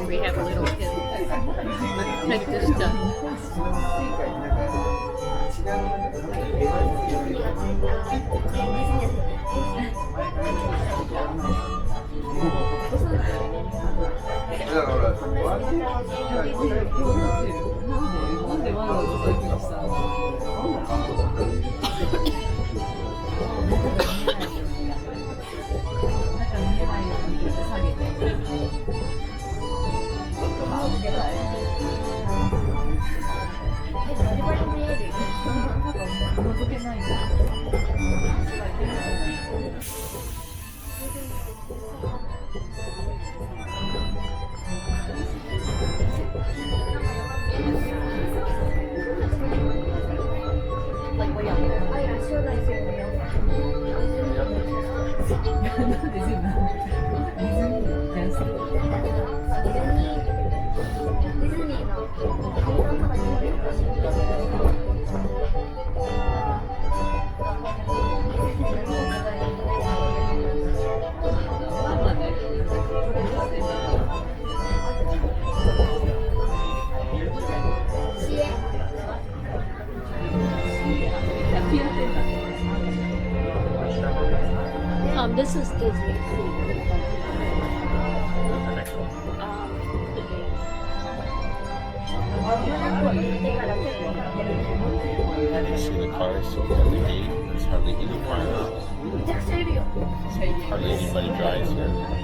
we have little kids. Check this stuff. This is Disney. You see the cars LED? There's hardly any cars. Hardly anybody drives here.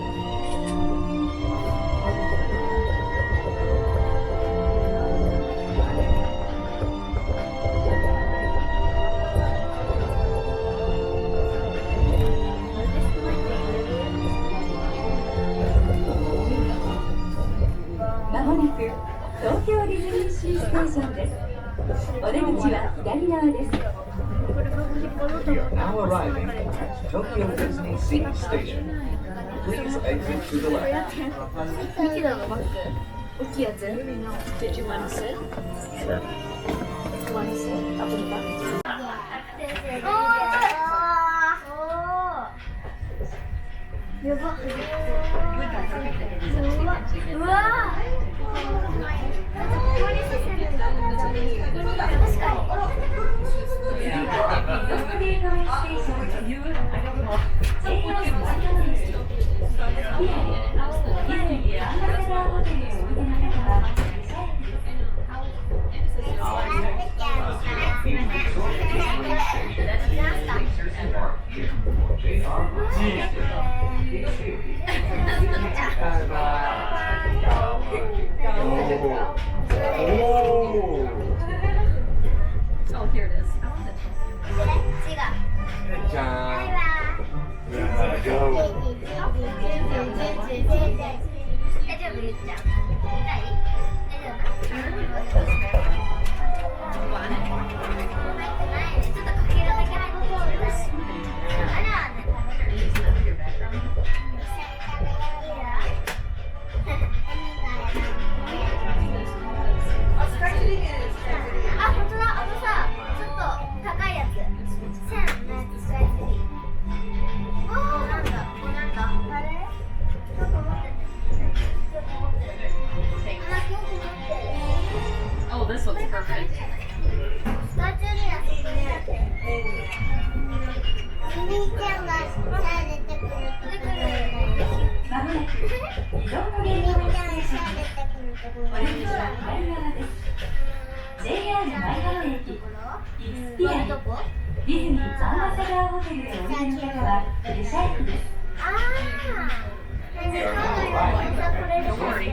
Tokyo Disney Resort Monorailです。お出口は左側です。We are now arriving at Tokyo Disney Station. Please exit to the left. Did you want to sit? Sure. Want to sit? Up in the back. やばうわOh, here it is. Oh, this one's perfect.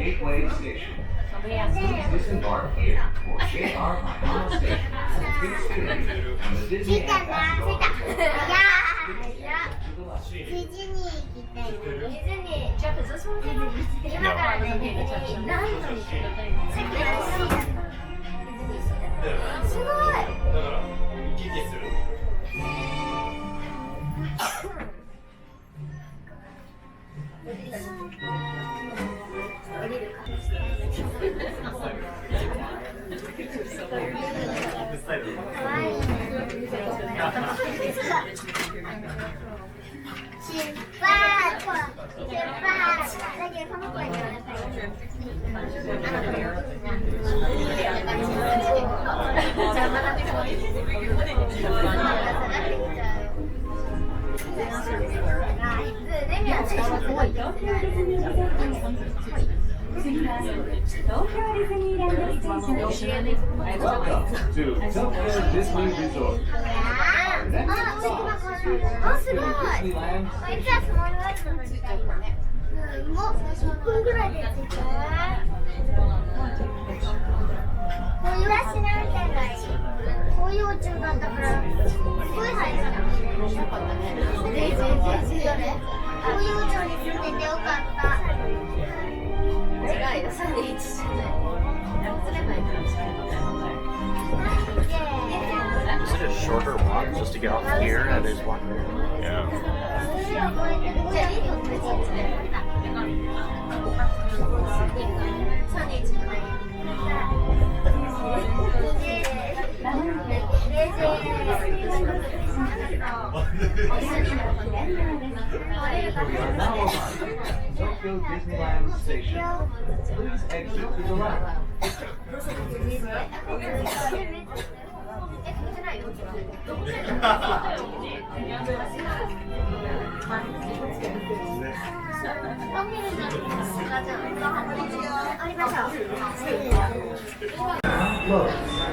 Gateway Station. Please disembark here for JR Miami Station. Please stay on the Disney App Jeff, is this one for you? I wasn't paying attention. すごい出発だけどこの子にはやっぱり次は東京ディズニーランドステーションです。 Welcome to Tokyo Disney Resort. Our next stop is すごい Disneyland. こいつはスモールワールドの時代だね。もう1分ぐらいで着いた。こういうらしなみたいなこういう宇宙だったからすごい入った。こういう宇宙に住んでてよかった。違うよ、321じゃない。何すればいいの？ Is it a shorter walk just to get off here at his walk? Yeah. じゃあいいよ別に。We are now arriving at Tokyo Disneyland Station. Please exit to the left. 降りましょう。 Close.